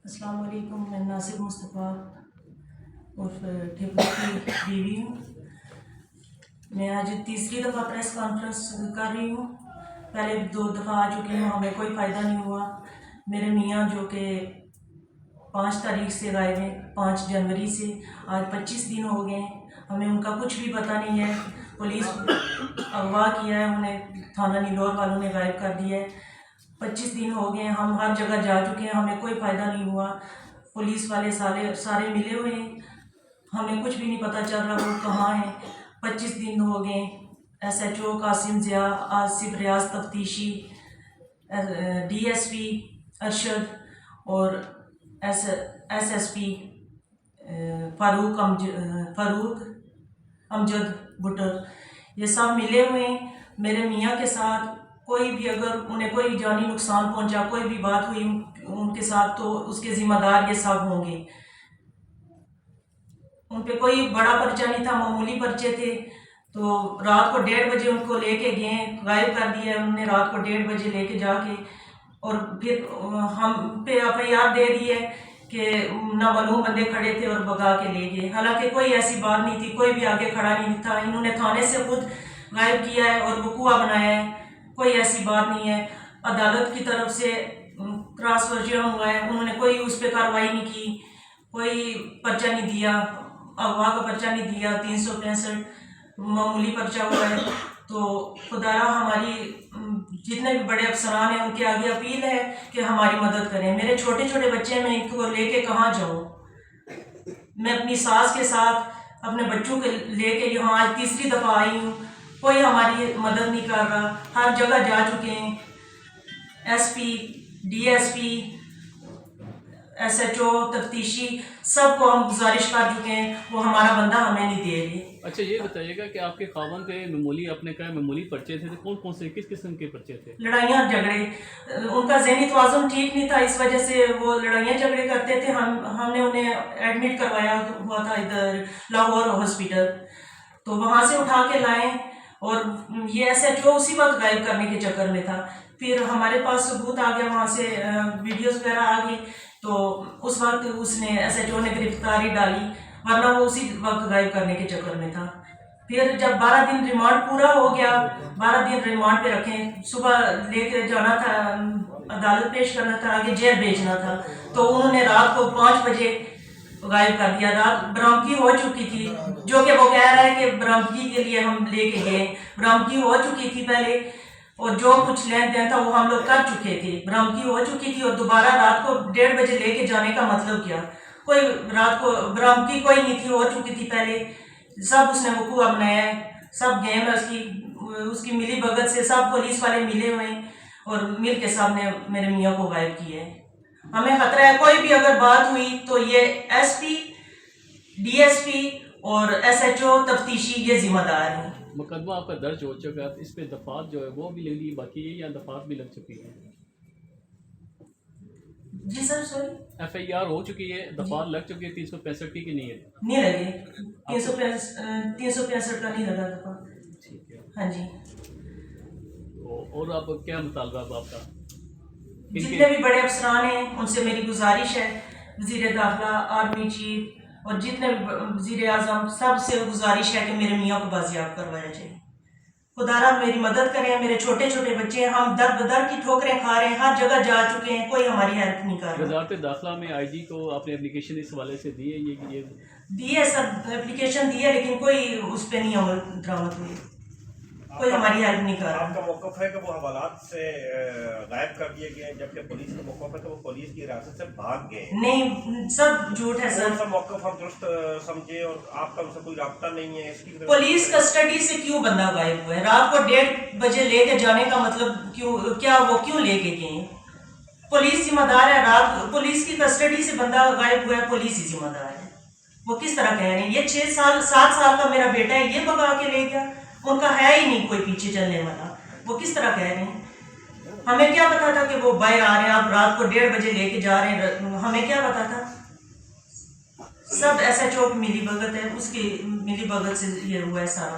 السلام علیکم، میں ناصر مصطفیٰ عرف ٹھپرو کی بیوی ہوں۔ میں آج تیسری دفعہ پریس کانفرنس کر رہی ہوں۔ پہلے 2 دفعہ آ چکی ہوں، ہمیں کوئی فائدہ نہیں ہوا۔ میرے میاں جو کہ 5 تاریخ سے غائب ہیں، 5 جنوری سے آج 25 دن ہو گئے ہیں، ہمیں ان کا کچھ بھی پتہ نہیں ہے۔ پولیس اغوا کیا ہے، انہیں تھانہ نیلور والوں نے غائب کر دیا ہے۔ 25 دن ہو گئے ہیں، ہم ہر جگہ جا چکے ہیں، ہمیں کوئی فائدہ نہیں ہوا۔ پولیس والے سارے ملے ہوئے ہیں، ہمیں کچھ بھی نہیں پتہ چل رہا وہ کہاں ہیں۔ 25 دن ہو گئے، SHO قاسم ضیاء، آصف ریاض تفتیشی، DSP ارشد اور SSP فاروق امجد بٹر، یہ سب ملے ہوئے ہیں میرے میاں کے ساتھ۔ کوئی بھی اگر انہیں کوئی جانی نقصان پہنچا، کوئی بھی بات ہوئی ان کے ساتھ، تو اس کے ذمہ دار یہ سب ہوں گے۔ ان پہ کوئی بڑا پرچہ نہیں تھا، معمولی پرچے تھے۔ تو رات کو 1:30 بجے ان کو لے کے گئے، غائب کر دیا ہے انہوں نے رات کو 1:30 بجے لے کے جا کے، اور پھر ہم پہ FIR دے دی ہے کہ نامعلوم بندے کھڑے تھے اور بھگا کے لے گئے۔ حالانکہ کوئی ایسی بات نہیں تھی، کوئی بھی آگے کھڑا نہیں تھا، انہوں نے تھانے سے خود غائب کیا ہے اور وقوع بنایا ہے، کوئی ایسی بات نہیں ہے۔ عدالت کی طرف سے کراس ورزیاں ہوا ہے، انہوں نے کوئی اس پہ کارروائی نہیں کی، کوئی پرچہ نہیں دیا، اغوا کا پرچہ نہیں دیا، 365 معمولی پرچہ ہوا ہے۔ تو خدایا ہماری جتنے بھی بڑے افسران ہیں ان کے آگے اپیل ہے کہ ہماری مدد کریں۔ میرے چھوٹے چھوٹے بچے ہیں، میں ان کو لے کے کہاں جاؤں؟ میں اپنی ساس کے ساتھ اپنے بچوں کے لے کے یہاں آج تیسری دفعہ آئی ہوں، کوئی ہماری مدد نہیں کر رہا، ہر جگہ جا چکے ہیں۔ SP DSP SHO تفتیشی سب کو ہم گزارش کر چکے ہیں، وہ ہمارا بندہ ہمیں نہیں دے رہے۔ اچھا یہ بتائیے گا کہ آپ کے خاوند پہ معمولی آپ نے کہا معمولی پرچے تھے، کون کون سے کس قسم کے پرچے تھے؟ لڑائیاں جھگڑے، ان کا ذہنی توازن ٹھیک نہیں تھا، اس وجہ سے وہ لڑائیاں جھگڑے کرتے تھے۔ ہم نے انہیں ایڈمٹ کروایا ہوا تھا ادھر لاہور ہاسپٹل، تو وہاں سے اٹھا کے لائے، اور یہ SHO اسی وقت غائب کرنے کے چکر میں تھا۔ پھر ہمارے پاس ثبوت آ گیا، وہاں سے ویڈیوز وغیرہ آ گئی، تو اس وقت اس نے SHO نے گرفتاری ڈالی، ورنہ وہ اسی وقت غائب کرنے کے چکر میں تھا۔ پھر جب 12 دن ریمانڈ پورا ہو گیا، 12 دن ریمانڈ پہ رکھیں، صبح لے کے جانا تھا، عدالت پیش کرنا تھا، آگے جیل بھیجنا تھا، تو انہوں نے رات کو 5 بجے غائب کر دیا۔ رات برامدگی ہو چکی تھی، جو کہ وہ کہہ رہا ہے کہ برامدگی کے لیے ہم لے کے گئے، برامدگی ہو چکی تھی پہلے، اور جو کچھ لین دین تھا وہ ہم لوگ کر چکے تھے، برامدگی ہو چکی تھی، اور دوبارہ رات کو 1:30 بجے لے کے جانے کا مطلب کیا؟ کوئی رات کو برامدگی کوئی نہیں تھی، ہو چکی تھی پہلے، سب اس نے وقوع بنایا ہے، سب گیم ہے اس کی ملی بھگت سے، سب پولیس والے ملے ہوئے ہیں اور مل کے سب نے میرے میاں کو غائب کیا ہے۔ ہمیں خطرہ ہے کوئی بھی اگر بات ہوئی تو یہ SP DSP اور SHO تفتیشی یہ ذمہ دار ہیں۔ مقدمہ آپ کا درج ہو چکا ہے، اس پہ دفعات جو ہے وہ بھی لگی باقی ہے یا دفعات بھی لگ چکی ہیں؟ جی سر سوری، FIR ہو چکی ہے، دفعات لگ چکی ہے 365 کی نہیں ہے؟ نہیں لگے، 365 کا نہیں لگا دفعہ۔ ٹھیک ہے، ہاں جی، اور آپ کیا مطالبہ ہے آپ کا؟ جتنے بھی بڑے افسران ہیں ان سے میری گزارش ہے، وزیر داخلہ، آرمی چیف اور جتنے بھی وزیر اعظم، سب سے گزارش ہے کہ میرے میاں کو بازیاب کروایا جائے۔ خدا را میری مدد کریں، میرے چھوٹے چھوٹے بچے ہیں، ہم در بدر کی ٹھوکریں کھا رہے ہیں، ہر جگہ جا چکے ہیں، کوئی ہماری ہیلپ نہیں کر رہا۔ وزارت داخلہ میں IG کو آپ نے اپلیکیشن اس حوالے سے دی ہے؟ یہ دی ہے سر، اپلیکیشن دی ہے، لیکن کوئی اس پہ نہیں عمل درآمد ہوئی، کوئی ہماری ہیلپ نہیں کر رہا۔ آپ کا موقف ہے کہ وہ حوالات سے غائب کر دیے گئے، جبکہ پولیس کا موقف ہے کہ وہ پولیس کی حراست سے بھاگ گئے؟ نہیں، سب جھوٹ ہے سر۔ کون سا موقف ہم درست سمجھے اور آپ کا ان سے کوئی رابطہ نہیں ہے اس کی؟ پولیس کسٹڈی سے کیوں بندہ غائب ہوا ہے؟ رات کو 1:30 بجے لے کے جانے کا مطلب کیا وہ کیوں لے کے گئے؟ پولیس ذمہ دار ہے، رات پولیس کی کسٹڈی سے بندہ غائب ہوا ہے، پولیس ہی ذمہ دار ہے۔ وہ کس طرح کہہ رہے ہیں؟ یہ 7 سال کا میرا بیٹا ہے، یہ بگا کے لے گیا، ان کا ہے ہی نہیں کوئی پیچھے چلنے والا، وہ کس طرح کہہ رہے ہیں؟ ہمیں کیا پتا تھا کہ وہ باہر آ رہے ہیں، آپ رات کو 1:30 بجے لے کے جا رہے ہیں، ہمیں کیا پتا تھا؟ سب SHO کی ملی بھگت ہے، اس کی ملی بھگت سے یہ ہوا ہے سارا۔